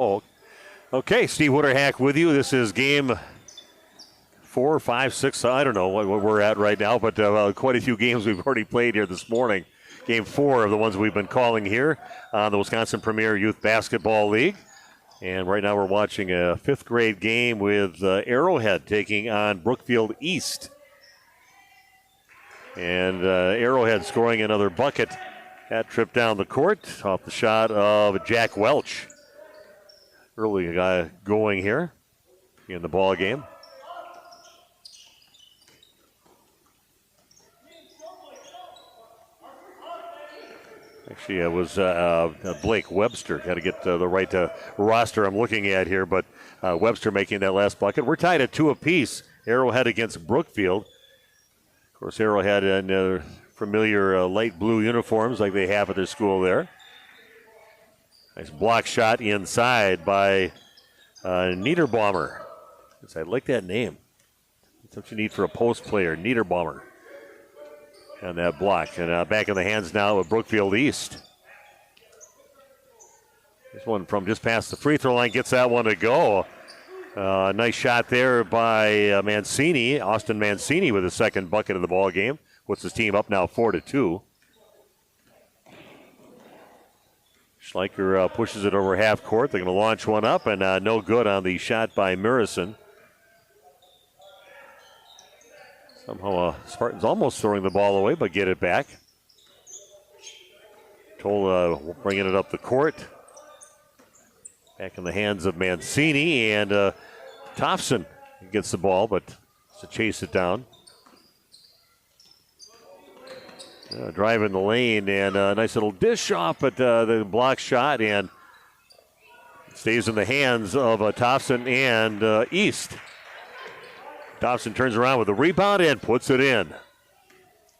Oh, okay. Steve Witterhack with you. This is game 4, 5, 6. I don't know what we're at right now, but quite a few games we've already played here this morning. Game 4 of the ones we've been calling here on the Wisconsin Premier Youth Basketball League. And right now we're watching a 5th grade game with Arrowhead taking on Brookfield East. And Arrowhead scoring another bucket. That trip down the court off the shot of Jack Welch. Early guy going here in the ball game. Actually, it was Blake Webster. Got to get the right roster I'm looking at here, but Webster making that last bucket. We're tied at 2 apiece. Arrowhead against Brookfield. Of course, Arrowhead in their familiar light blue uniforms like they have at their school there. Nice block shot inside by Niederbaumer. I like that name. That's what you need for a post player, Niederbaumer. And that block. And back in the hands now of Brookfield East. This one from just past the free throw line gets that one to go. Nice shot there by Mancini. Austin Mancini with his second bucket of the ball game. Puts his team up now 4-2. Schleicher pushes it over half court. They're going to launch one up, and no good on the shot by Murison. Somehow Spartans almost throwing the ball away, but get it back. Tola bringing it up the court. Back in the hands of Mancini, and Thompson gets the ball, but to chase it down. Drive in the lane, and a nice little dish off, but the block shot, and stays in the hands of Thompson and East. Thompson turns around with a rebound and puts it in.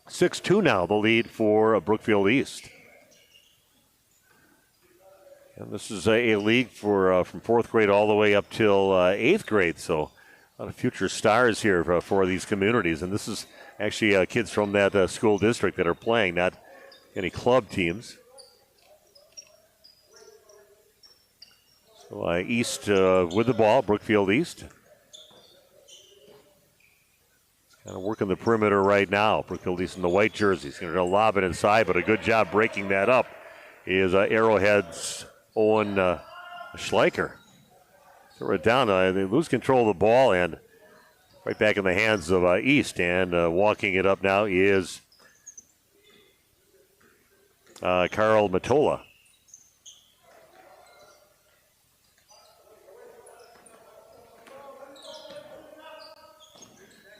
6-2 now, the lead for Brookfield East. And this is a league for from 4th grade all the way up till 8th grade, so a lot of future stars here for these communities. And this is actually kids from that school district that are playing, not any club teams. So East with the ball, Brookfield East. Kind of working the perimeter right now. Brookfield East in the white jerseys. Going to lob it inside, but a good job breaking that up is Arrowhead's Owen Schleicher. So we're down. They lose control of the ball, and right back in the hands of East. And walking it up now is Carl Matola.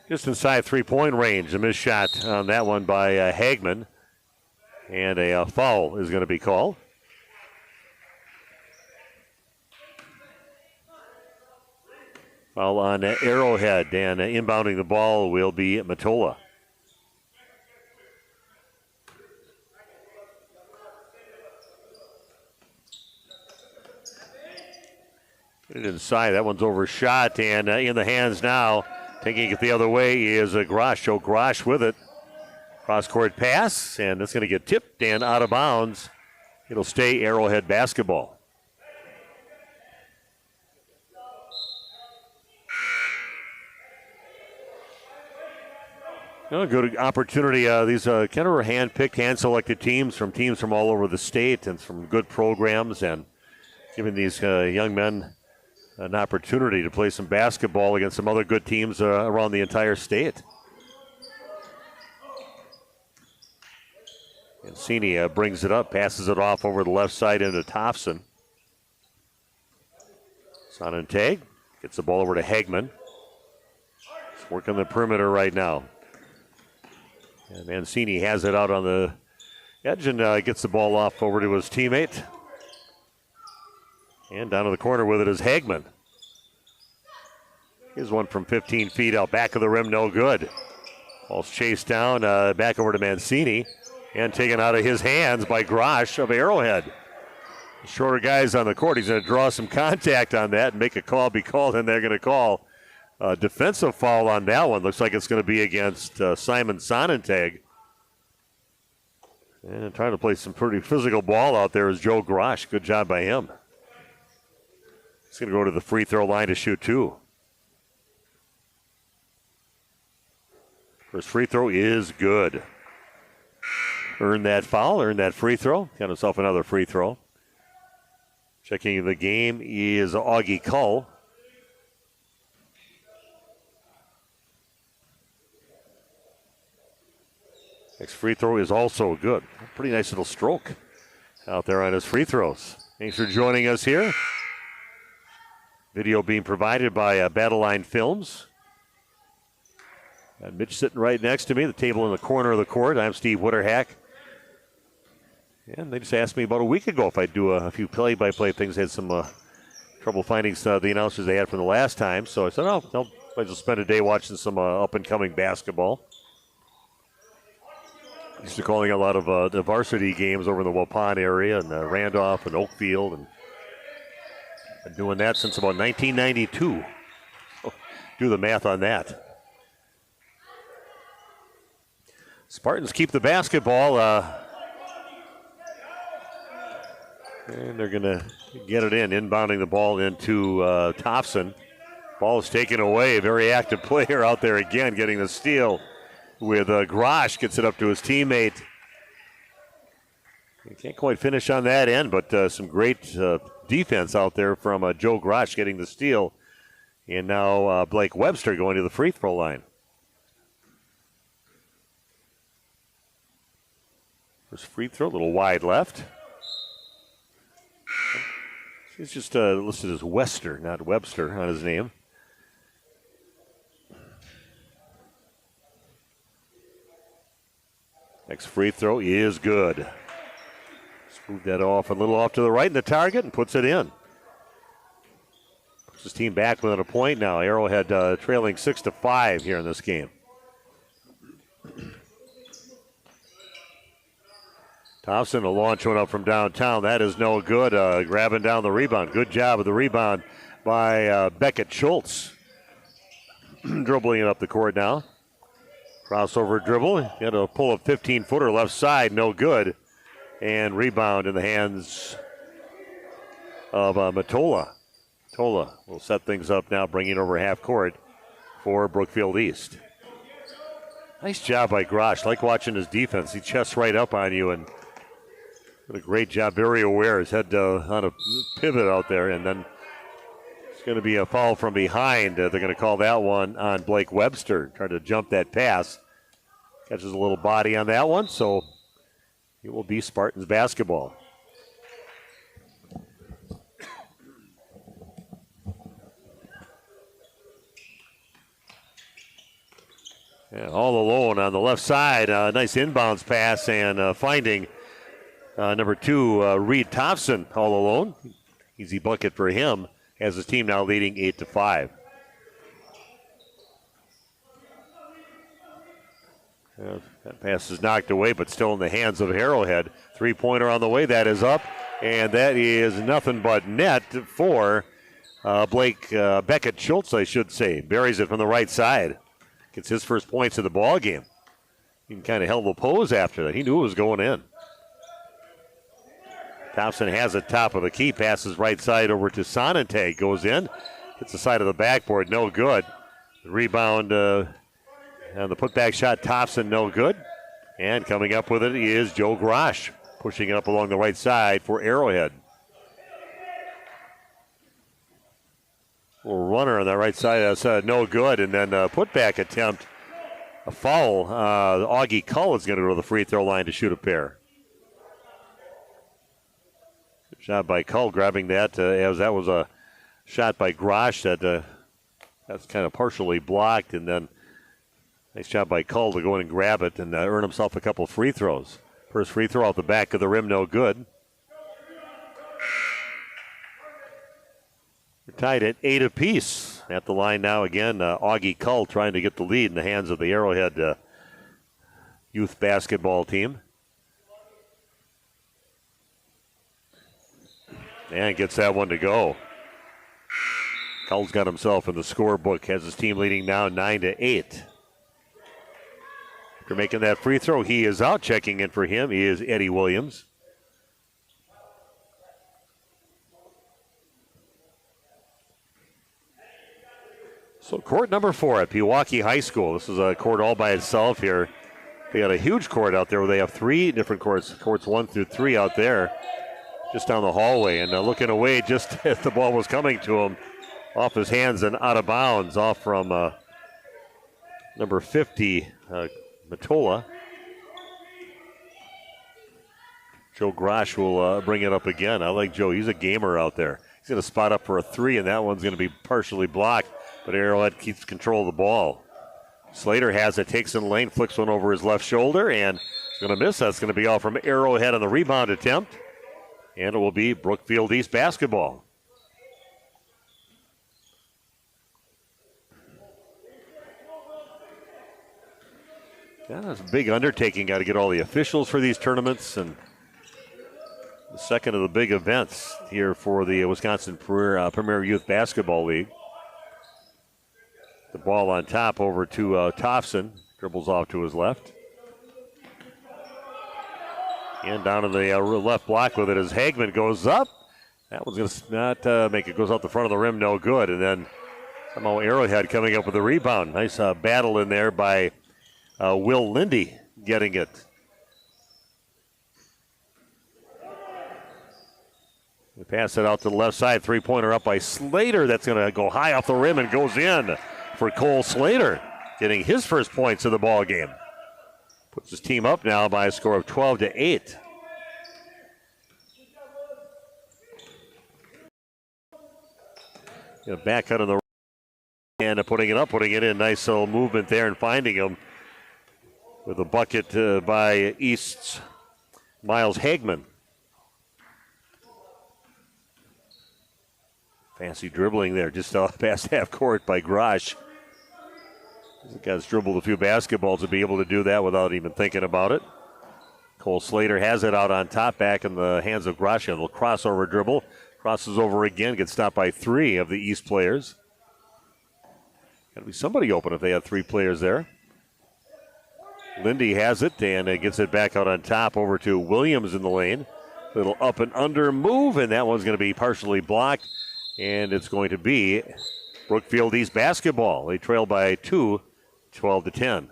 Just inside three-point range. A missed shot on that one by Hagman. And a foul is going to be called. Foul on Arrowhead. And inbounding the ball will be Matola. Get it inside. That one's overshot. And in the hands now. Taking it the other way is Grosh. Joe Grosh with it. Cross-court pass, and it's going to get tipped and out of bounds. It'll stay Arrowhead basketball. Good opportunity. These kind of are hand-picked, hand-selected teams from all over the state and from good programs, and giving these young men an opportunity to play some basketball against some other good teams around the entire state. Mancini brings it up, passes it off over the left side into Thompson. Sonnentag gets the ball over to Hagman. He's working the perimeter right now. And Mancini has it out on the edge and gets the ball off over to his teammate. And down to the corner with it is Hagman. Here's one from 15 feet out, back of the rim, no good. Ball's chased down, back over to Mancini, and taken out of his hands by Grosh of Arrowhead. Shorter guys on the court. He's going to draw some contact on that and make a call be called, and they're going to call a defensive foul on that one. Looks like it's going to be against Simon Sonnentag. And trying to play some pretty physical ball out there is Joe Grosh. Good job by him. He's going to go to the free throw line to shoot 2. First free throw is good. Earned that foul, earned that free throw. Got himself another free throw. Checking the game is Augie Cull. Next free throw is also good. Pretty nice little stroke out there on his free throws. Thanks for joining us here. Video being provided by Battle Line Films. Got Mitch sitting right next to me, the table in the corner of the court. I'm Steve Witterhack. And they just asked me about a week ago if I'd do a few play-by-play things. They had some trouble finding the announcers they had from the last time. So I said, I'll just spend a day watching some up-and-coming basketball. Used to calling a lot of the varsity games over in the Waupun area and Randolph and Oakfield. And been doing that since about 1992. So do the math on that. Spartans keep the basketball. And they're going to get it inbounding the ball into Thompson. Ball is taken away. Very active player out there again, getting the steal with Grosh. Gets it up to his teammate. He can't quite finish on that end, but some great defense out there from Joe Grosh getting the steal. And now Blake Webster going to the free throw line. First free throw, a little wide left. He's just listed as Wester, not Webster on his name. Next free throw is good. Smooth that off a little off to the right in the target and puts it in. Puts his team back within a point now. Arrowhead trailing 6-5 here in this game. Thompson, a launch one up from downtown. That is no good. Grabbing down the rebound. Good job of the rebound by Beckett Schultz. Dribbling it up the court now. Crossover dribble. He had to pull a 15-footer left side. No good. And rebound in the hands of Matola. Matola will set things up now, bringing it over half court for Brookfield East. Nice job by Grosh. Like watching his defense. He chests right up on you and did a great job. Very aware. His head on a pivot out there. And then it's going to be a foul from behind. They're going to call that one on Blake Webster. Trying to jump that pass. Catches a little body on that one. So it will be Spartans basketball. Yeah, all alone on the left side. Nice inbounds pass and finding number 2, Reed Thompson, all alone. Easy bucket for him as his team now leading 8-5. That pass is knocked away, but still in the hands of Arrowhead. 3-pointer on the way. That is up, and that is nothing but net for Blake Beckett Schultz, I should say. Buries it from the right side. Gets his first points of the ball game. He kind of held the pose after that. He knew it was going in. Thompson has it top of the key. Passes right side over to Sonente. Goes in. Hits the side of the backboard. No good. The rebound and the putback shot. Thompson no good. And coming up with it is Joe Grosh. Pushing it up along the right side for Arrowhead. Little runner on that right side. That's no good. And then putback attempt. A foul. Augie Cull is going to go to the free throw line to shoot a pair. Good shot by Cull grabbing that. As that was a shot by Grosh that's kind of partially blocked. And then nice job by Cull to go in and grab it and earn himself a couple of free throws. First free throw out the back of the rim, no good. We're tied at 8 apiece. At the line now again, Augie Cull trying to get the lead in the hands of the Arrowhead youth basketball team. And gets that one to go. Cull's got himself in the scorebook, has his team leading now 9-8. After making that free throw, he is out. Checking in for him is Eddie Williams. So court number 4 at Pewaukee High School. This is a court all by itself here. They got a huge court out there where they have 3 different courts, courts 1 through 3 out there, just down the hallway. And looking away just as the ball was coming to him, off his hands and out of bounds, off from number 50, Matola. Joe Grosh will bring it up again. I like Joe. He's a gamer out there. He's going to spot up for a 3, and that one's going to be partially blocked, but Arrowhead keeps control of the ball. Slater has it, takes in lane, flicks one over his left shoulder, and it's going to miss. That's going to be all from Arrowhead on the rebound attempt, and it will be Brookfield East basketball. Yeah, that's a big undertaking. Got to get all the officials for these tournaments, and the second of the big events here for the Wisconsin Premier Youth Basketball League. The ball on top over to Thompson. Dribbles off to his left. And down to the left block with it as Hagman goes up. That one's going to not make it. Goes out the front of the rim, no good. And then somehow Arrowhead coming up with a rebound. Nice battle in there by Will Lindy getting it. They pass it out to the left side. Three-pointer up by Slater. That's going to go high off the rim and goes in for Cole Slater, getting his first points of the ball game. Puts his team up now by a score of 12-8. Back out of the and putting it in. Nice little movement there and finding him with a bucket by East's Miles Hagman. Fancy dribbling there, just past half court by Grosh. The guy's dribbled a few basketballs to be able to do that without even thinking about it. Cole Slater has it out on top, back in the hands of Grosh. A little crossover dribble. Crosses over again, gets stopped by 3 of the East players. Got to be somebody open if they have 3 players there. Lindy has it and gets it back out on top over to Williams in the lane. Little up and under move, and that one's going to be partially blocked. And it's going to be Brookfield East basketball. They trail by 2, 12-10.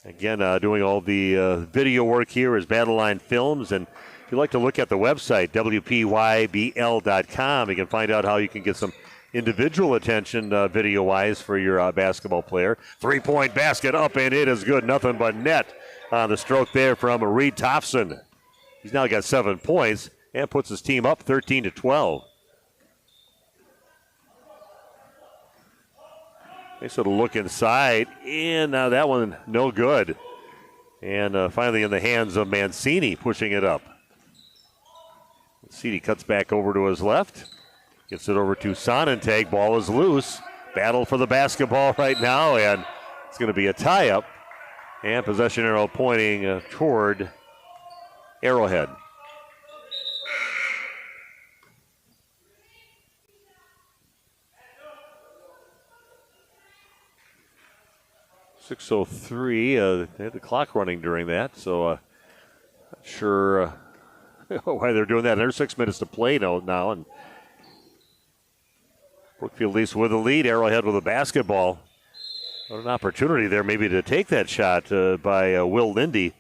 Again, doing all the video work here is Battle Line Films. And if you'd like to look at the website, WPYBL.com, you can find out how you can get some individual attention video-wise for your basketball player. 3-point basket up, and it is good. Nothing but net on the stroke there from Reed Thompson. He's now got 7 points and puts his team up 13-12. Nice little look inside, and now that one no good. And finally in the hands of Mancini, pushing it up. Mancini cuts back over to his left. Gets it over to Sonnentag. Ball is loose. Battle for the basketball right now, and it's going to be a tie-up. And possession arrow pointing toward Arrowhead. .603. They had the clock running during that, so not sure why they're doing that. There's 6 minutes to play now, and Brookfield East with the lead. Arrowhead with a basketball. What an opportunity there maybe to take that shot by Will Lindy.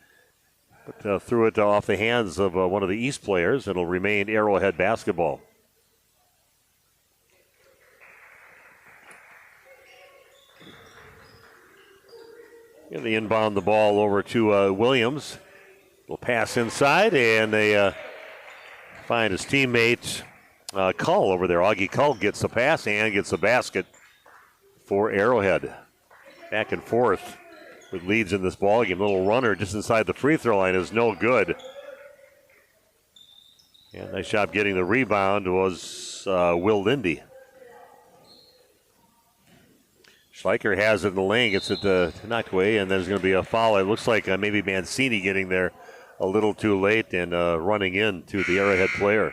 But threw it off the hands of one of the East players. It'll remain Arrowhead basketball. And they inbound the ball over to Williams. Will pass inside, and they find his teammate Cull over there. Augie Cull gets the pass and gets the basket for Arrowhead. Back and forth with leads in this ballgame. Little runner just inside the free throw line is no good. And nice job getting the rebound was Will Lindy. Schleicher has it in the lane, gets it knocked away, and there's going to be a foul. It looks like maybe Mancini getting there a little too late and running into the Arrowhead player.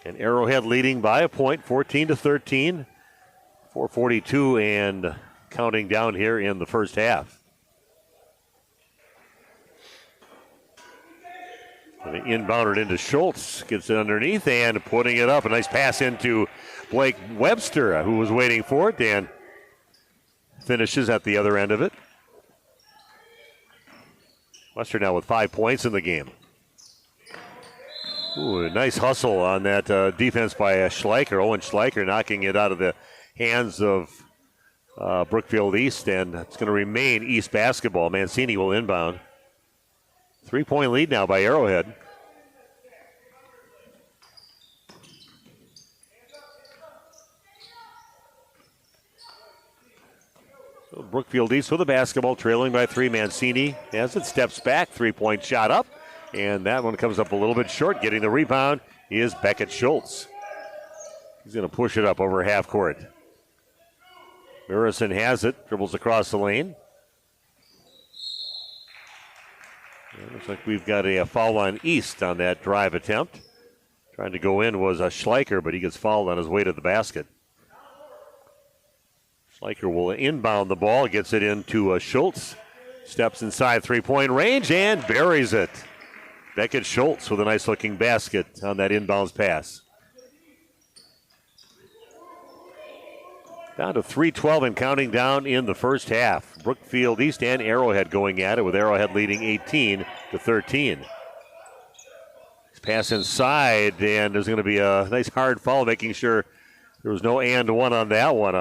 And Arrowhead leading by a point, 14-13. 4:42 and counting down here in the first half. And inbounded into Schultz, gets it underneath and putting it up. A nice pass into Blake Webster, who was waiting for it, and finishes at the other end of it. Webster now with 5 points in the game. Ooh, a nice hustle on that defense by Schleicher. Owen Schleicher knocking it out of the hands of Brookfield East, and it's going to remain East basketball. Mancini will inbound. 3-point lead now by Arrowhead. So Brookfield East with the basketball, trailing by 3. Mancini as it steps back, 3-point shot up, and that one comes up a little bit short. Getting the rebound is Beckett Schultz. He's going to push it up over half court. Murison has it, dribbles across the lane. It looks like we've got a foul on East on that drive attempt. Trying to go in was Schleicher, but he gets fouled on his way to the basket. Schleicher will inbound the ball, gets it into Schultz. Steps inside 3-point range and buries it. Beckett Schultz with a nice-looking basket on that inbounds pass. Down to 3:12 and counting down in the first half. Brookfield East and Arrowhead going at it, with Arrowhead leading 18-13. Pass inside, and there's going to be a nice hard foul, making sure there was no and one on that one.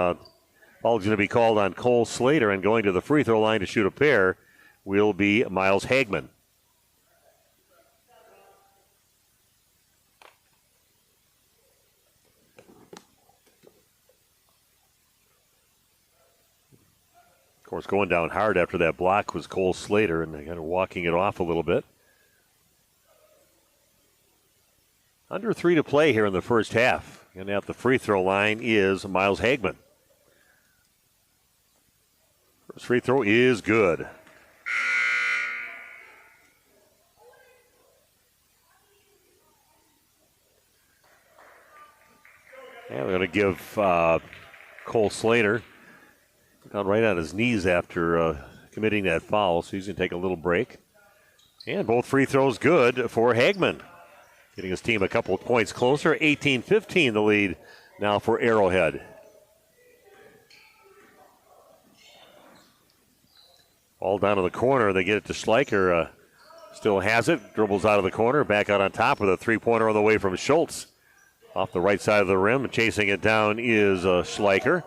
Foul's going to be called on Cole Slater, and going to the free throw line to shoot a pair will be Miles Hagman. Of course, going down hard after that block was Cole Slater, and they're kind of walking it off a little bit. Under 3 to play here in the first half. And at the free throw line is Miles Hagman. First free throw is good. And we're going to give Cole Slater down right on his knees after committing that foul, so he's going to take a little break. And both free throws good for Hagman. Getting his team a couple of points closer. 18-15 the lead now for Arrowhead. All down in the corner. They get it to Schleicher. Still has it. Dribbles out of the corner. Back out on top with a three-pointer on the way from Schultz. Off the right side of the rim. Chasing it down is Schleicher.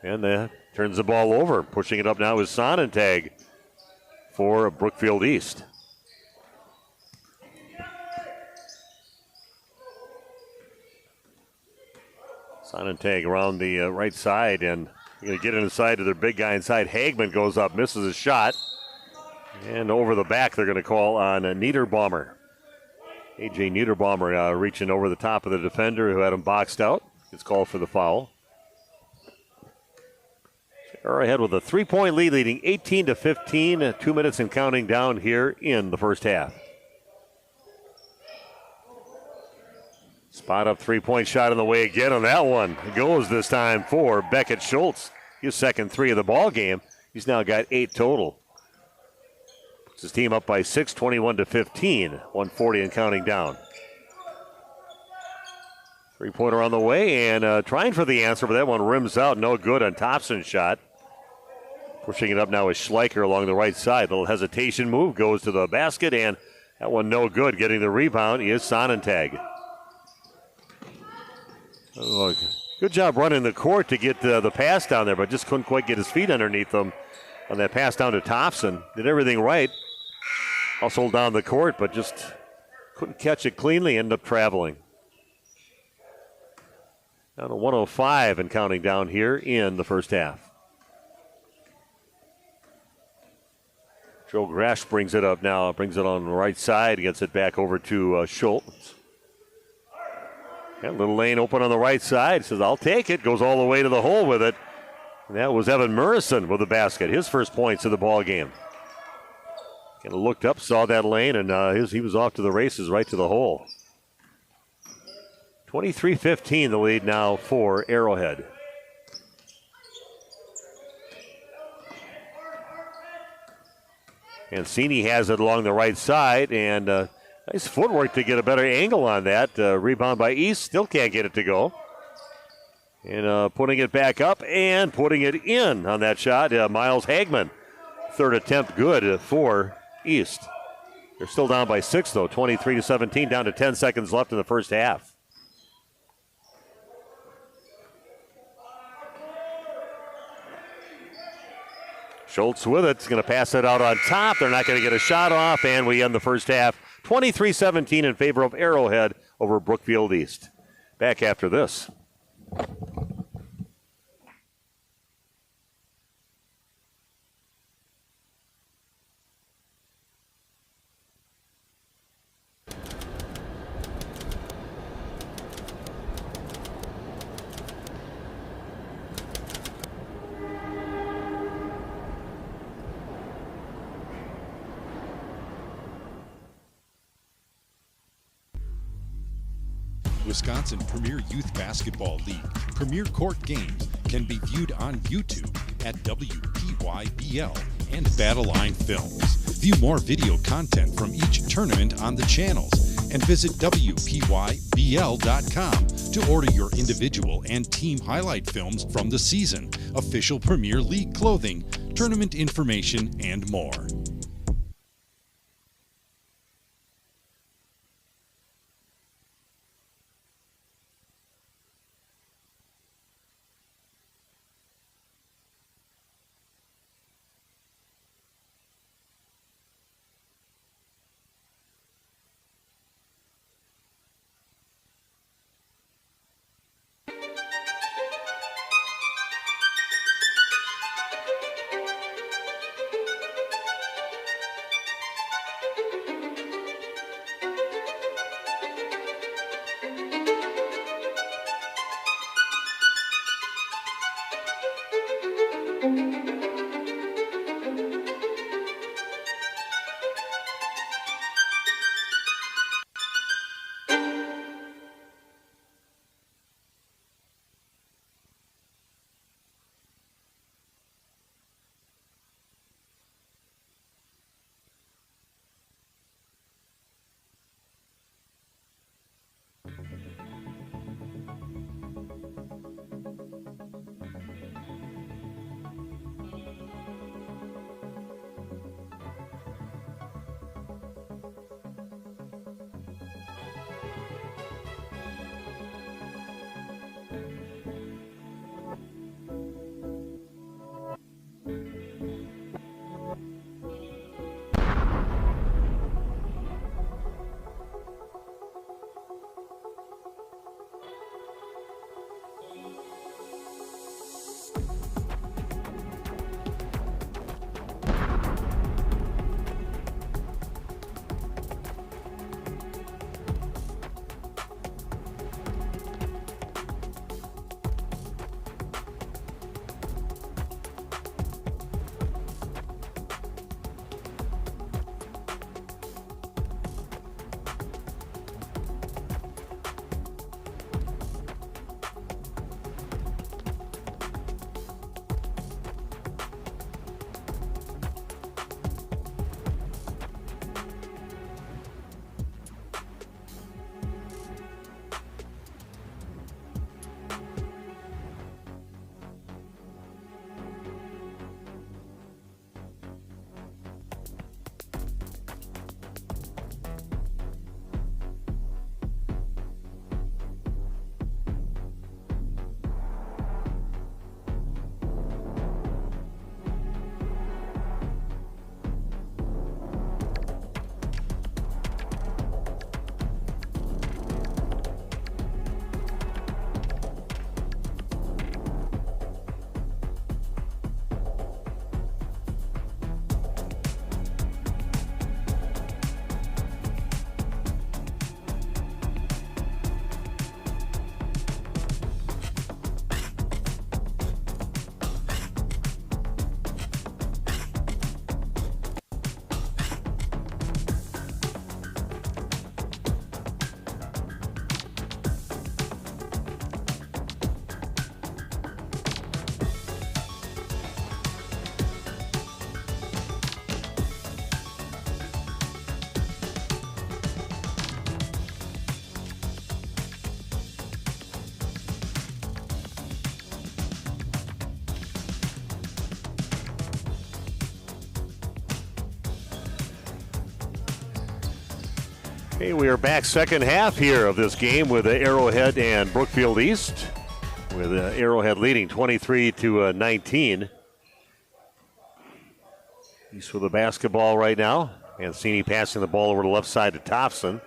And turns the ball over. Pushing it up now is Sonnentag for Brookfield East. Sonnentag around the right side, and going to get inside to their big guy inside. Hagman goes up, misses a shot. And over the back, they're going to call on Niederbaumer. A.J. Niederbaumer reaching over the top of the defender who had him boxed out. Gets called for the foul. Arrowhead with a 3-point lead, leading 18-15. 2 minutes and counting down here in the first half. Spot up 3-point shot on the way again on that one. It goes this time for Beckett Schultz. His second 3 of the ball game. He's now got 8 total. Puts his team up by 6, 21-15. 140 and counting down. 3-pointer on the way and trying for the answer, but that one rims out. No good on Thompson's shot. Pushing it up now is Schleicher along the right side. Little hesitation move, goes to the basket, and that one no good. Getting the rebound is Sonnentag. Oh, good job running the court to get the pass down there, but just couldn't quite get his feet underneath him on that pass down to Thompson. Did everything right. Hustled down the court, but just couldn't catch it cleanly. Ended up traveling. Down to 105 and counting down here in the first half. Joe Grash brings it up now. Brings it on the right side. Gets it back over to Schultz. Yeah, little lane open on the right side. Says, I'll take it. Goes all the way to the hole with it. And that was Evan Murison with the basket. His first points of the ball game. Kind of looked up, saw that lane, and he was off to the races right to the hole. 23-15 the lead now for Arrowhead. Mancini has it along the right side, and nice footwork to get a better angle on that. Rebound by East, still can't get it to go. And putting it back up and putting it in on that shot, Miles Hagman. Third attempt good for East. They're still down by 6, though, 23-17, down to 10 seconds left in the first half. Schultz with it. He's going to pass it out on top. They're not going to get a shot off, and we end the first half 23-17 in favor of Arrowhead over Brookfield East. Back after this. Wisconsin Premier Youth Basketball League Premier Court games can be viewed on YouTube at WPYBL and Battle Line Films. View more video content from each tournament on the channels and visit WPYBL.com to order your individual and team highlight films from the season, official Premier League clothing, tournament information, and more. Hey, we are back second half here of this game with Arrowhead and Brookfield East, with Arrowhead leading 23-19. East with the basketball right now. Mancini passing the ball over to the left side to Thompson.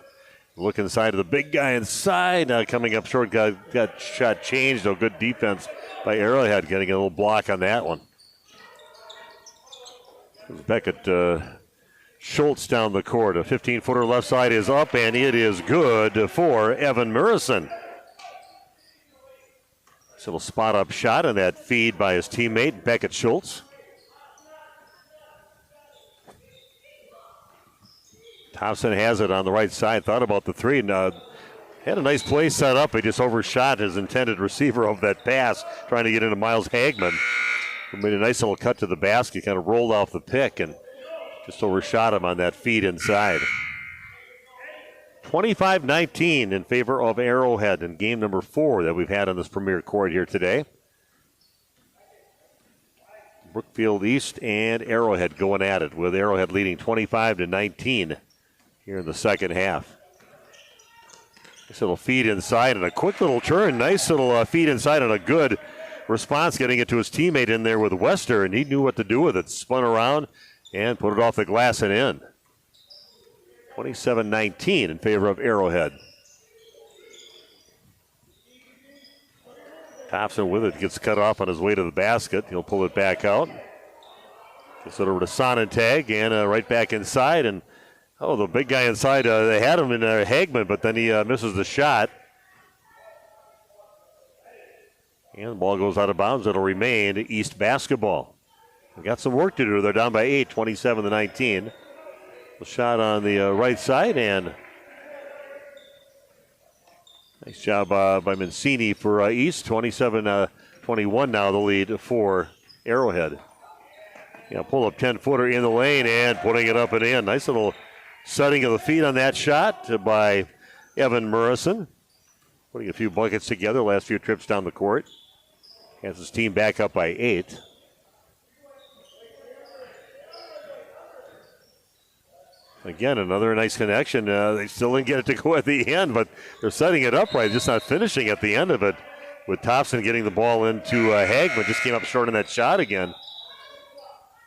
Look inside to the big guy inside. Coming up short, got shot changed. Oh, good defense by Arrowhead, getting a little block on that one. Beckett Schultz down the court. A 15-footer left side is up, and it is good for Evan Murrison. This little spot-up shot on that feed by his teammate, Beckett Schultz. Thompson has it on the right side. Thought about the three. And, had a nice play set up. He just overshot his intended receiver of that pass, trying to get into Miles Hagman. He made a nice little cut to the basket, kind of rolled off the pick, and just overshot him on that feed inside. 25-19 in favor of Arrowhead in game number 4 that we've had on this Premier Court here today. Brookfield East and Arrowhead going at it, with Arrowhead leading 25-19 here in the second half. Nice little feed inside and a quick little turn. Nice little feed inside and a good response, getting it to his teammate in there with Wester, and he knew what to do with it. Spun around and put it off the glass and in. 27-19 in favor of Arrowhead. Thompson with it, gets cut off on his way to the basket. He'll pull it back out. Gets it over to Sonnentag, and right back inside. And the big guy inside, they had him in Hagman, but then he misses the shot. And the ball goes out of bounds. It'll remain East basketball. We've got some work to do. They're down by 8, 27-19. The shot on the right side, and nice job by Mancini for East. 27-21 now the lead for Arrowhead. Pull up 10-footer in the lane and putting it up and in. Nice little setting of the feet on that shot by Evan Murrison. Putting a few buckets together last few trips down the court. Has his team back up by 8. Again, another nice connection. They still didn't get it to go at the end, but they're setting it up right, just not finishing at the end of it. With Thompson getting the ball into Hagman, just came up short on that shot again.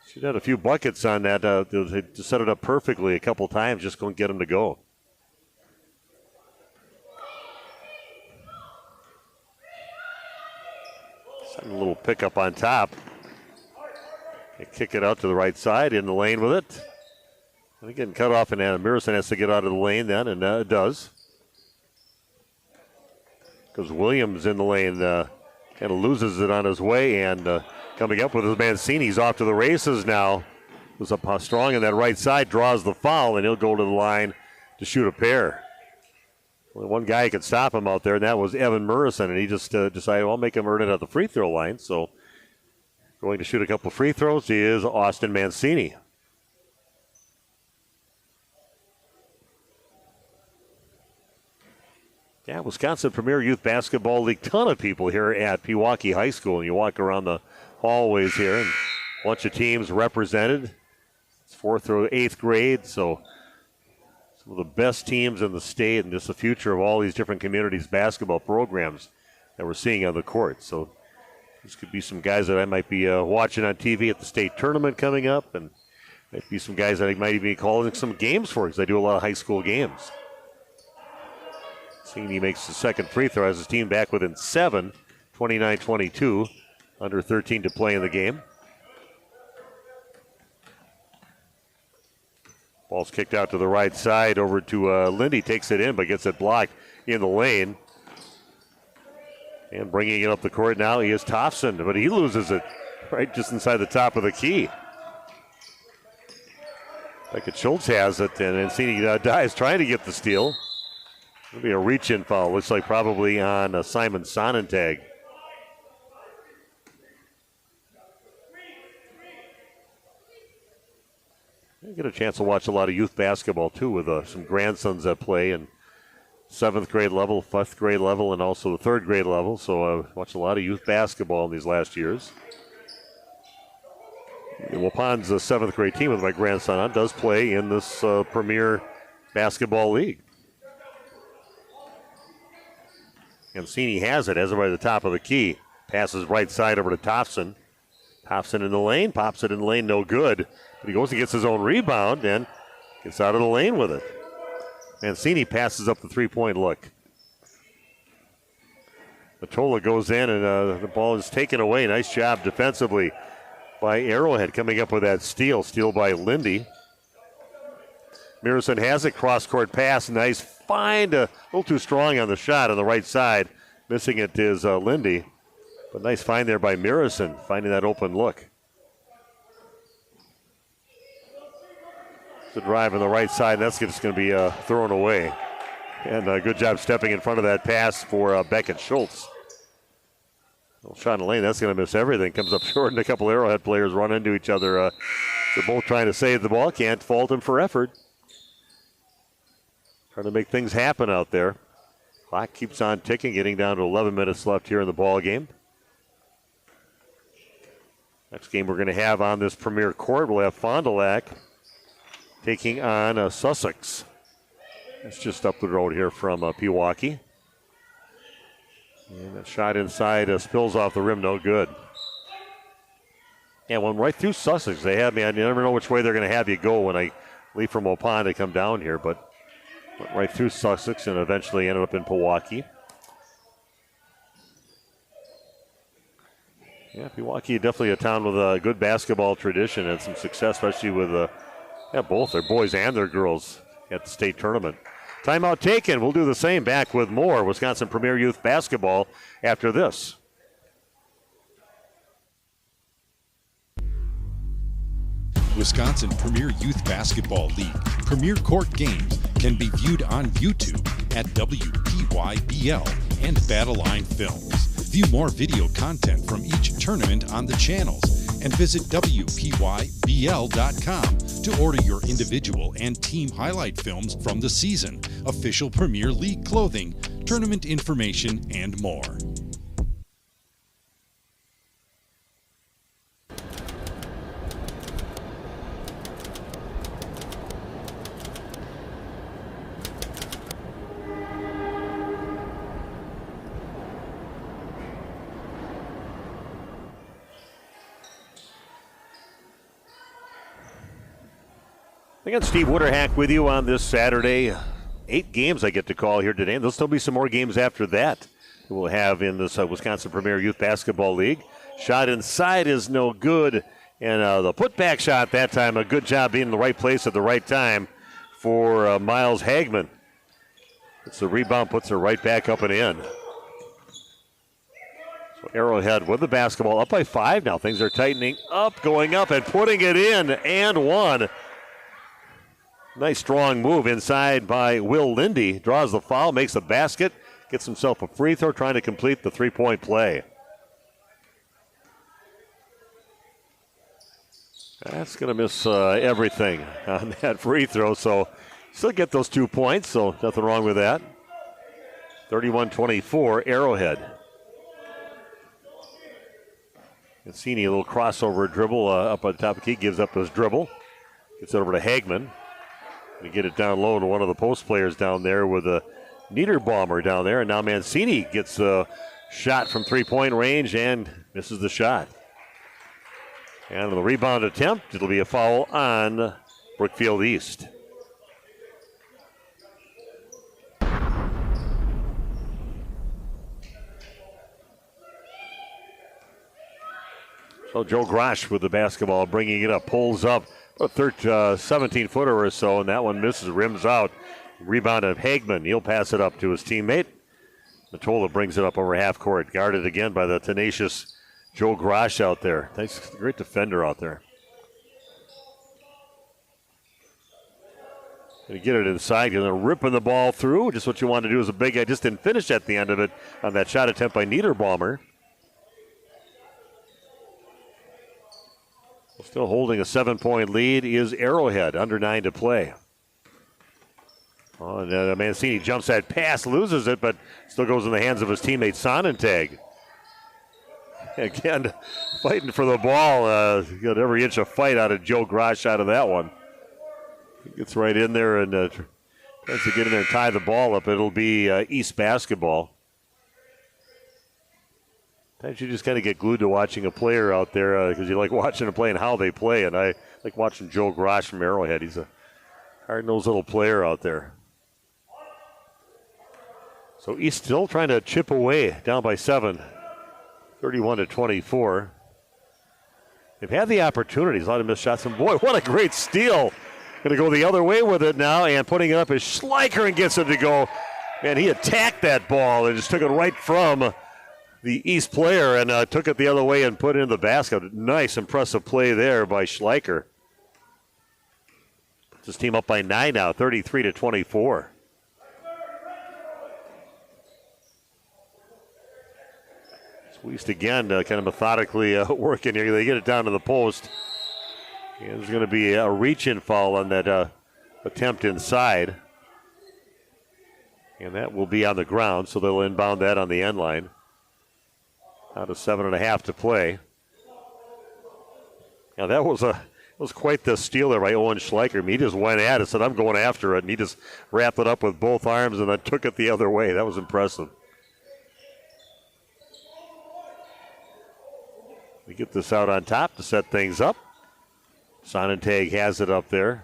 Should have had a few buckets on that. They set it up perfectly a couple times, just couldn't get him to go. A little pickup on top. They kick it out to the right side, in the lane with it. And getting cut off, and Murrison has to get out of the lane then, and it does. Because Williams in the lane kind of loses it on his way, and coming up with his Mancini's off to the races now. Was up strong on that right side, draws the foul, and he'll go to the line to shoot a pair. Only one guy could stop him out there, and that was Evan Murrison, and he just decided, well, I'll make him earn it at the free throw line. So going to shoot a couple free throws is Austin Mancini. Yeah, Wisconsin Premier Youth Basketball League. Ton of people here at Pewaukee High School. And you walk around the hallways here, and a bunch of teams represented. It's 4th through 8th grade, so some of the best teams in the state, and just the future of all these different communities' basketball programs that we're seeing on the court. So this could be some guys that I might be watching on TV at the state tournament coming up, and might be some guys that I might even be calling some games for, because I do a lot of high school games. He makes the second free throw, has his team back within 7, 29-22, under 13 to play in the game. Ball's kicked out to the right side over to Lindy, takes it in but gets it blocked in the lane. And bringing it up the court now, he is Thompson, but he loses it right just inside the top of the key. Beckett Schultz has it, and Mancini dives trying to get the steal. It'll be a reach-in foul. Looks like probably on Simon Sonnentag. I get a chance to watch a lot of youth basketball, too, with some grandsons that play in 7th grade level, 5th grade level, and also the 3rd grade level. So I watch a lot of youth basketball in these last years. Wapon's 7th grade team with my grandson on does play in this Premier Basketball League. Mancini has it by the top of the key. Passes right side over to Thompson. Thompson in the lane, pops it in the lane, no good. But he goes and gets his own rebound and gets out of the lane with it. Mancini passes up the three-point look. Matola goes in and the ball is taken away. Nice job defensively by Arrowhead coming up with that steal. Steal by Lindy. Mirison has it, cross-court pass, nice find. A little too strong on the shot on the right side. Missing it is Lindy. But nice find there by Mirison, finding that open look. The drive on the right side, that's just going to be thrown away. And a good job stepping in front of that pass for Beckett Schultz. Shot in the lane, that's going to miss everything. Comes up short, and a couple Arrowhead players run into each other. They're both trying to save the ball. Can't fault them for effort. Trying to make things happen out there. Clock keeps on ticking, getting down to 11 minutes left here in the ball game. Next game we're going to have on this Premier Court, we'll have Fond du Lac taking on Sussex. It's just up the road here from Pewaukee. And that shot inside spills off the rim, no good. And went right through Sussex. They had me. I never know which way they're going to have you go when I leave from Opon to come down here, but went right through Sussex and eventually ended up in Pewaukee. Yeah, Pewaukee definitely a town with a good basketball tradition and some success, especially with both their boys and their girls at the state tournament. Timeout taken. We'll do the same. Back with more Wisconsin Premier Youth Basketball after this. Wisconsin Premier Youth Basketball League Premier Court games can be viewed on YouTube at WPYBL and Battle Line Films. View more video content from each tournament on the channels and visit WPYBL.com to order your individual and team highlight films from the season, official Premier League clothing, tournament information, and more. I got Steve Witterhack with you on this Saturday. 8 games I get to call here today, and there'll still be some more games after that we'll have in this Wisconsin Premier Youth Basketball League. Shot inside is no good, and the putback shot that time, a good job being in the right place at the right time for Miles Hagman. It's the rebound, puts her right back up and in. So Arrowhead with the basketball, up by 5 now. Things are tightening up, going up, and putting it in, and one. Nice strong move inside by Will Lindy. Draws the foul, makes the basket, gets himself a free throw, trying to complete the three-point play. That's going to miss everything on that free throw, so still get those 2 points, so nothing wrong with that. 31-24, Arrowhead. Mancini, a little crossover dribble up on the top of the key, gives up his dribble. Gets it over to Hagman. We get it down low to one of the post players down there with a Niederbaumer down there. And now Mancini gets a shot from three-point range and misses the shot. And the rebound attempt, it'll be a foul on Brookfield East. So Joe Grosh with the basketball, bringing it up, pulls up. A 17-footer or so, and that one misses, rims out. Rebound of Hagman. He'll pass it up to his teammate. Matola brings it up over half court. Guarded again by the tenacious Joe Grosh out there. Nice, great defender out there. Gonna get it inside. Gonna ripping the ball through. Just what you want to do as a big guy. Just didn't finish at the end of it on that shot attempt by Niederbaumer. Still holding a 7-point lead is Arrowhead, under 9 to play. Oh, and Mancini jumps that pass, loses it, but still goes in the hands of his teammate Sonnentag. Again, fighting for the ball. Got every inch of fight out of Joe Grosh out of that one. He gets right in there and tries to get in there and tie the ball up. It'll be East basketball. Sometimes you just kind of get glued to watching a player out there because you like watching them play and how they play. And I like watching Joe Grosh from Arrowhead. He's a hard-nosed little player out there. So East still trying to chip away, down by 7, 31-24. They've had the opportunities, a lot of missed shots. And boy, what a great steal. Going to go the other way with it now, and putting it up is Schleicher and gets it to go. Man, he attacked that ball and just took it right from the East player and took it the other way and put it in the basket. Nice, impressive play there by Schleicher. Puts his team up by 9 now, 33-24. East again, kind of methodically working here. They get it down to the post. And there's going to be a reach-in foul on that attempt inside. And that will be on the ground, so they'll inbound that on the end line. Down to 7.5 to play. Now that was quite the steal there by Owen Schleicher. He just went at it, said, I'm going after it, and he just wrapped it up with both arms and then took it the other way. That was impressive. We get this out on top to set things up. Sonnentag has it up there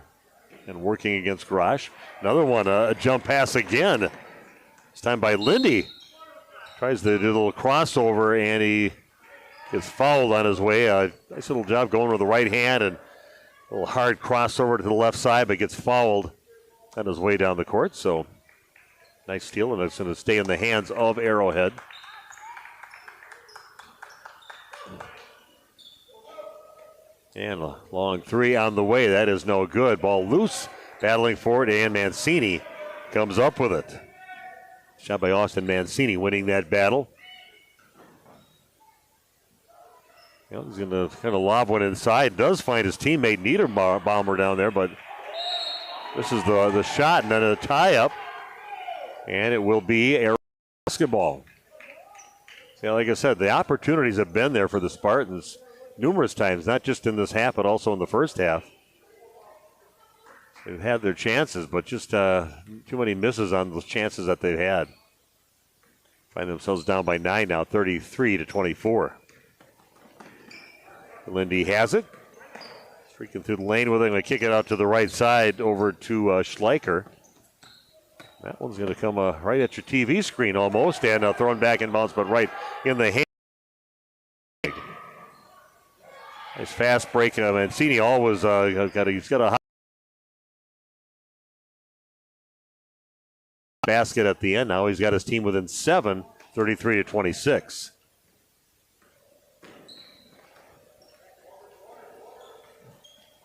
and working against Grosh. Another one, a jump pass again. This time by Lindy. Tries to do a little crossover and he gets fouled on his way. Nice little job going with the right hand and a little hard crossover to the left side, but gets fouled on his way down the court. So nice steal, and it's going to stay in the hands of Arrowhead. And a long three on the way. That is no good. Ball loose. Battling for it, and Mancini comes up with it. Shot by Austin Mancini, winning that battle. He's going to kind of lob one inside. Does find his teammate Niederbaumer down there, but this is the shot, and then a tie-up. And it will be Arrowhead basketball. See, like I said, the opportunities have been there for the Spartans numerous times, not just in this half, but also in the first half. They've had their chances, but just too many misses on those chances that they've had. Find themselves down by 9 now, 33-24. Lindy has it. Streaking through the lane with it. Going to kick it out to the right side over to Schleicher. That one's going to come right at your TV screen almost, and thrown back in bounds, but right in the hand. Nice fast break. Mancini always he's got a high basket at the end. Now he's got his team within 7, 33-26.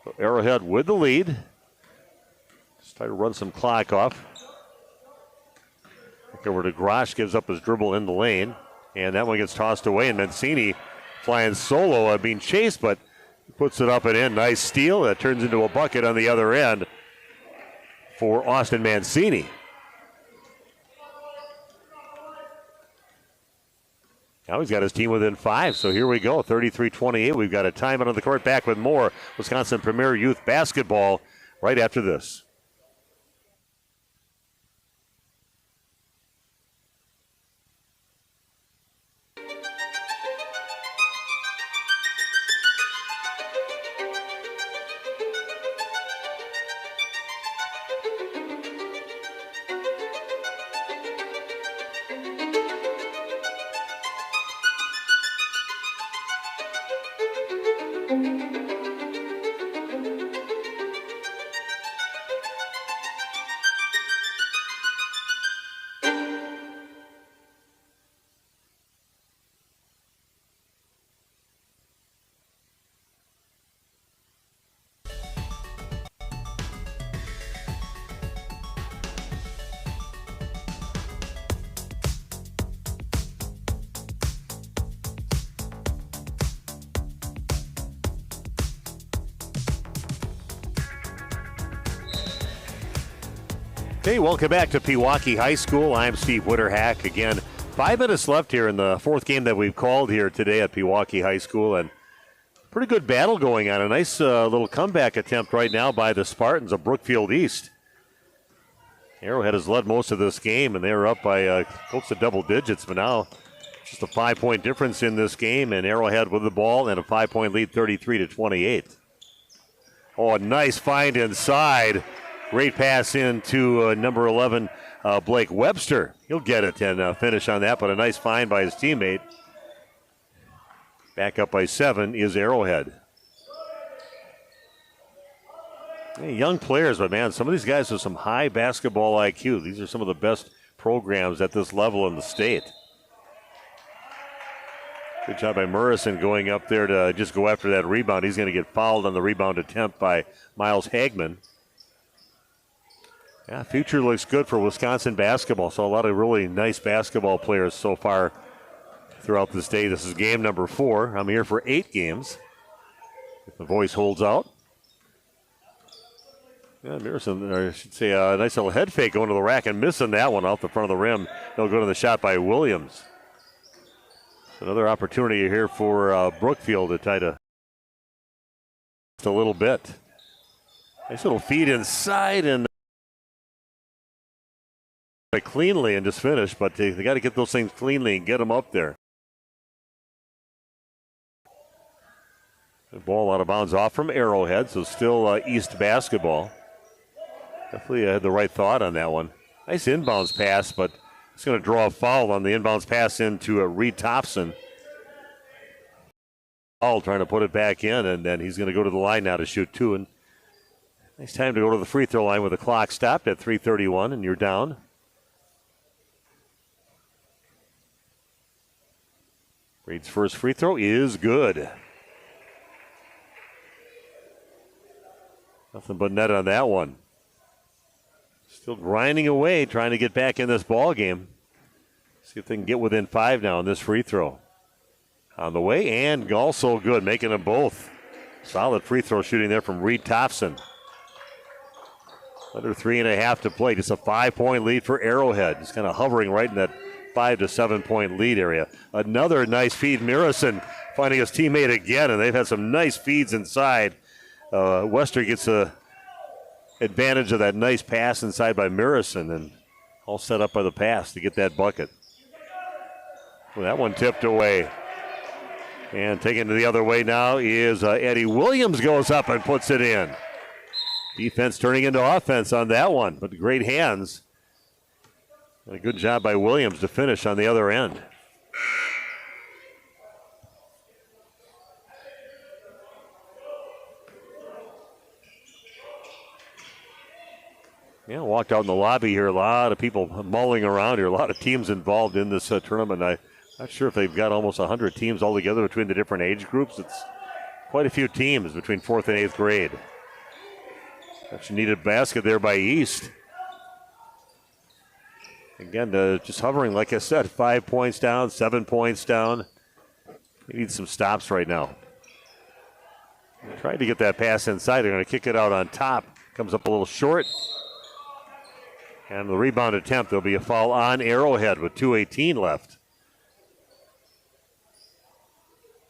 So Arrowhead with the lead. Just try to run some clock off. Back over to Grosh, gives up his dribble in the lane, and that one gets tossed away, and Mancini flying solo, being chased, but puts it up and in. Nice steal. That turns into a bucket on the other end for Austin Mancini. Now he's got his team within 5, so here we go, 33-28. We've got a timeout on the court. Back with more Wisconsin Premier Youth Basketball right after this. Hey, welcome back to Pewaukee High School. I'm Steve Witterhack. Again, 5 minutes left here in the fourth game that we've called here today at Pewaukee High School, and pretty good battle going on. A nice little comeback attempt right now by the Spartans of Brookfield East. Arrowhead has led most of this game, and they're up by close to double digits, but now Just a 5-point difference in this game, and Arrowhead with the ball and a 5-point lead, 33-28. Oh, a nice find inside. Great pass into number 11, Blake Webster. He'll get it and finish on that, but a nice find by his teammate. Back up by 7 is Arrowhead. Hey, young players, but man, some of these guys have some high basketball IQ. These are some of the best programs at this level in the state. Good job by Murrison going up there to just go after that rebound. He's going to get fouled on the rebound attempt by Miles Hagman. Yeah, future looks good for Wisconsin basketball. So a lot of really nice basketball players so far throughout this day. This is game number 4. I'm here for 8 games. If the voice holds out. Yeah, Murrison, or I should say, a nice little head fake going to the rack and missing that one off the front of the rim. They'll go to the shot by Williams. Another opportunity here for Brookfield to try to just a little bit. Nice little feed inside and cleanly and just finish, but they got to get those things cleanly and get them up there. The ball out of bounds off from Arrowhead, so still East basketball. Definitely had the right thought on that one. Nice inbounds pass, but it's going to draw a foul on the inbounds pass into Reed Thompson. All trying to put it back in, and then he's going to go to the line now to shoot 2. And nice time to go to the free throw line with the clock stopped at 3:31, and you're down. Reed's first free throw is good. Nothing but net on that one. Still grinding away, trying to get back in this ball game. See if they can get within 5 now in this free throw. On the way, and also good, making them both. Solid free throw shooting there from Reed Thompson. Under 3.5 to play. Just a 5-point lead for Arrowhead. Just kind of hovering right in that 5 to 7 point lead area. Another nice feed. Murrison finding his teammate again, and they've had some nice feeds inside. Wester gets a advantage of that nice pass inside by Murrison, and all set up by the pass to get that bucket. Well, that one tipped away. And taking it the other way now is Eddie Williams goes up and puts it in. Defense turning into offense on that one, but great hands. And a good job by Williams to finish on the other end. Yeah, walked out in the lobby here. A lot of people mulling around here. A lot of teams involved in this tournament. I'm not sure if they've got almost 100 teams altogether between the different age groups. It's quite a few teams between 4th and 8th grade. Much needed basket there by East. Again, just hovering, like I said, 5 points down, 7 points down. They need some stops right now. Tried to get that pass inside. They're going to kick it out on top. Comes up a little short. And the rebound attempt, there'll be a foul on Arrowhead with 2:18 left.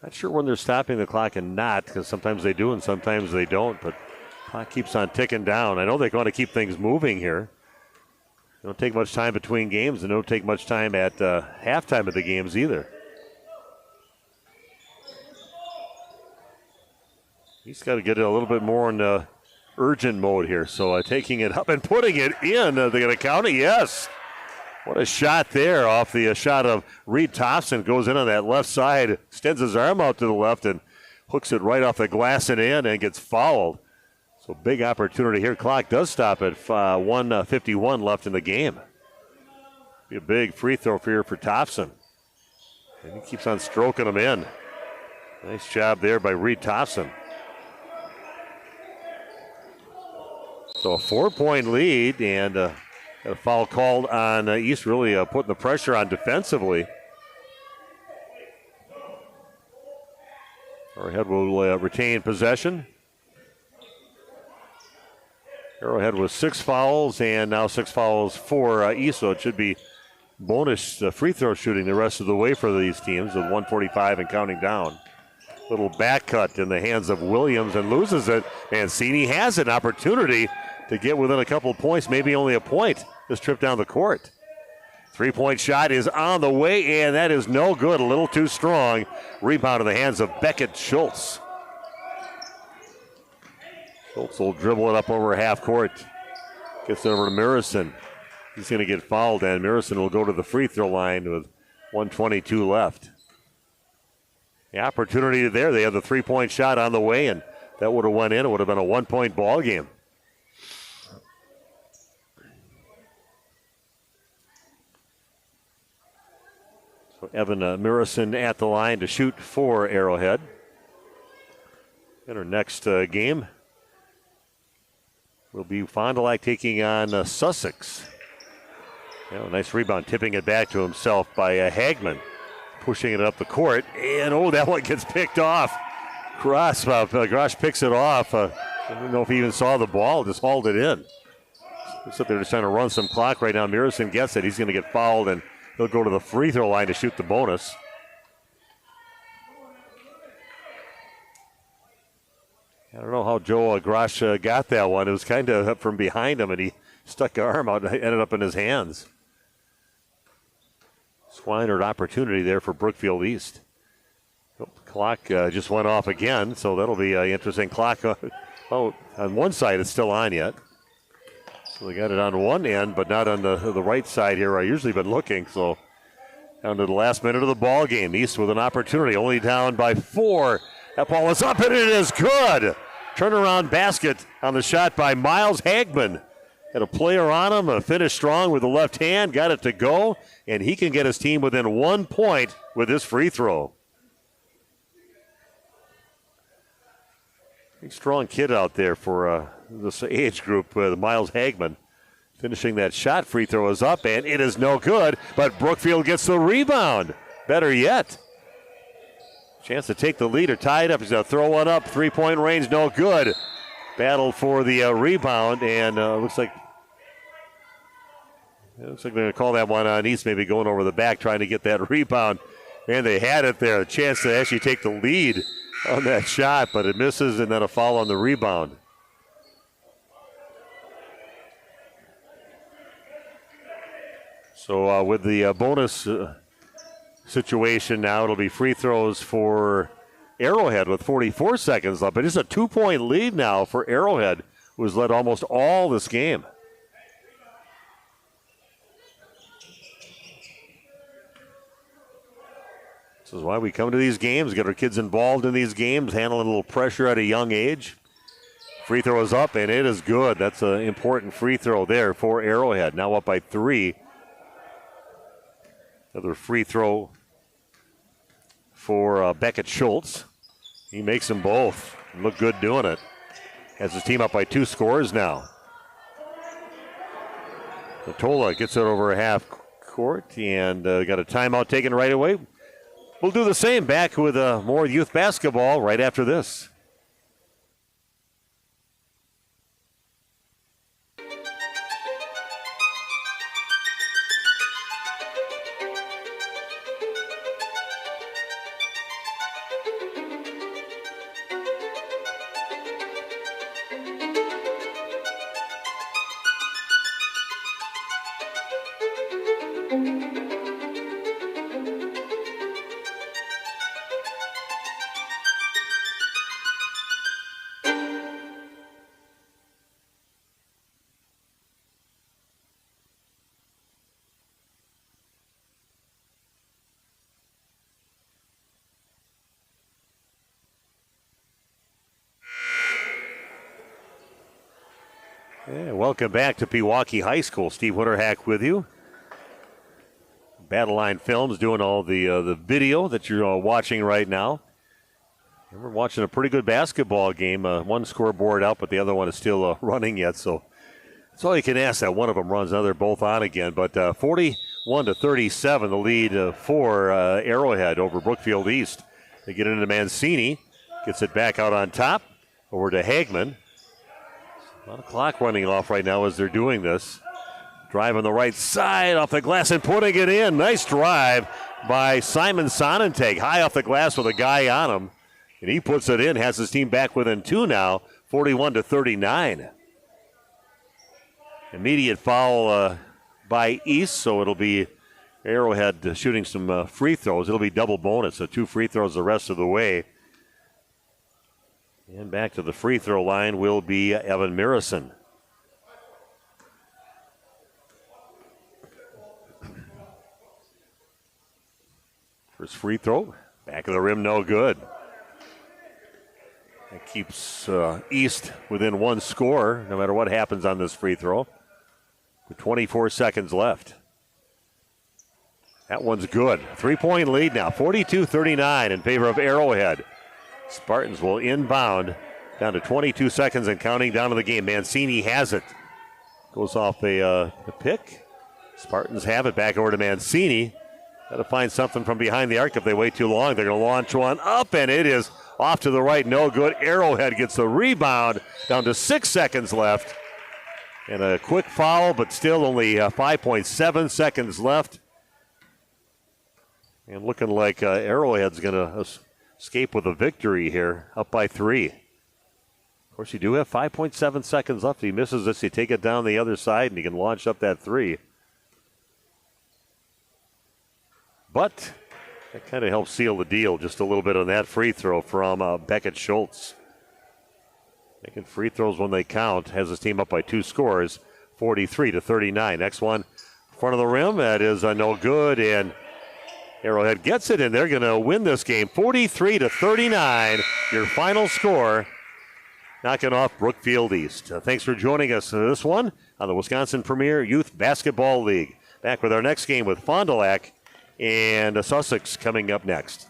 Not sure when they're stopping the clock and not, because sometimes they do and sometimes they don't, but clock keeps on ticking down. I know they want to keep things moving here. They don't take much time between games, and don't take much time at halftime of the games either. He's got to get a little bit more in urgent mode here. So taking it up and putting it in. They're going to count it? Yes. What a shot there off the shot of Reed Thompson. Goes in on that left side, extends his arm out to the left and hooks it right off the glass and in and gets fouled. So big opportunity here. Clock does stop at 1:51 left in the game. Be a big free throw here for Thompson. And he keeps on stroking them in. Nice job there by Reed Thompson. So a 4-point lead, and a foul called on East, really putting the pressure on defensively. Arrowhead will retain possession. Arrowhead with 6 fouls, and now 6 fouls for East, so it should be bonus free throw shooting the rest of the way for these teams with 1:45 and counting down. Little back cut in the hands of Williams and loses it. Mancini has an opportunity to get within a couple of points, maybe only a point, this trip down the court. Three-point shot is on the way, and that is no good. A little too strong. Rebound in the hands of Beckett Schultz. Schultz will dribble it up over half court. Gets it over to Murison. He's going to get fouled, and Murison will go to the free throw line with 1:22 left. The opportunity there. They have the three-point shot on the way, and that would have went in. It would have been a one-point ball game. So Evan Murison at the line to shoot for Arrowhead. In our next game will be Fond du Lac taking on Sussex. Nice rebound, tipping it back to himself by Hagman. Pushing it up the court, and that one gets picked off. Grosh picks it off. I don't know if he even saw the ball, just hauled it in. Looks like they're just trying to run some clock right now. Murison gets it. He's going to get fouled, and he'll go to the free throw line to shoot the bonus. I don't know how Joe Grosh got that one. It was kind of up from behind him, and he stuck an arm out and ended up in his hands. Swineherd opportunity there for Brookfield East. Clock just went off again, so that'll be an interesting clock. On one side, it's still on yet. So they got it on one end, but not on the right side here. I usually been looking, so down to the last minute of the ball game. East with an opportunity, only down by 4. That ball is up, and it is good. Turnaround basket on the shot by Miles Hagman. Had a player on him, finished strong with the left hand, got it to go, and he can get his team within 1 point with this free throw. Big strong kid out there for this age group, Miles Hagman. Finishing that shot, free throw is up, and it is no good, but Brookfield gets the rebound. Better yet. Chance to take the lead or tie it up. He's going to throw one up, three-point range, no good. Battle for the rebound, and looks like they're going to call that one on East, maybe going over the back, trying to get that rebound. And they had it there, a chance to actually take the lead on that shot, but it misses, and then a foul on the rebound. So with the bonus situation now, it'll be free throws for Arrowhead with 44 seconds left. But it's a 2-point lead now for Arrowhead, who has led almost all this game. This is why we come to these games, get our kids involved in these games, handling a little pressure at a young age. Free throw is up, and it is good. That's an important free throw there for Arrowhead. Now up by 3. Another free throw for Beckett Schultz. He makes them both. Look good doing it. Has his team up by 2 scores now. Matola gets it over half court, and got a timeout taken right away. We'll do the same. Back with more youth basketball right after this. Yeah, welcome back to Pewaukee High School. Steve Winterhack with you. Battle Line Films doing all the video that you're watching right now. And we're watching a pretty good basketball game. One scoreboard out, but the other one is still running yet. So that's all you can ask that one of them runs. Now they're both on again. But 41-37, the lead for Arrowhead over Brookfield East. They get into Mancini. Gets it back out on top. Over to Hagman. A lot of clock running off right now as they're doing this. Drive on the right side off the glass and putting it in. Nice drive by Simon Sonnentag. High off the glass with a guy on him. And he puts it in, has his team back within 2 now, 41-39. Immediate foul by East, so it'll be Arrowhead shooting some free throws. It'll be double bonus, so 2 free throws the rest of the way. And back to the free throw line will be Evan Mirison. First free throw, back of the rim, no good. That keeps East within 1 score, no matter what happens on this free throw. With 24 seconds left. That one's good. 3-point lead now, 42-39 in favor of Arrowhead. Spartans will inbound down to 22 seconds and counting down to the game. Mancini has it. Goes off a pick. Spartans have it back over to Mancini. Got to find something from behind the arc. If they wait too long, they're going to launch one up, and it is off to the right. No good. Arrowhead gets the rebound down to 6 seconds left. And a quick foul, but still only 5.7 seconds left. And looking like Arrowhead's going to escape with a victory here, up by 3. Of course, you do have 5.7 seconds left. If he misses this, you take it down the other side, and he can launch up that 3. But that kind of helps seal the deal just a little bit on that free throw from Beckett Schultz. Making free throws when they count. Has his team up by 2 scores, 43-39. Next one, front of the rim. That is no good, and Arrowhead gets it, and they're going to win this game, 43-39. Your final score, knocking off Brookfield East. Thanks for joining us for this one on the Wisconsin Premier Youth Basketball League. Back with our next game with Fond du Lac and Sussex coming up next.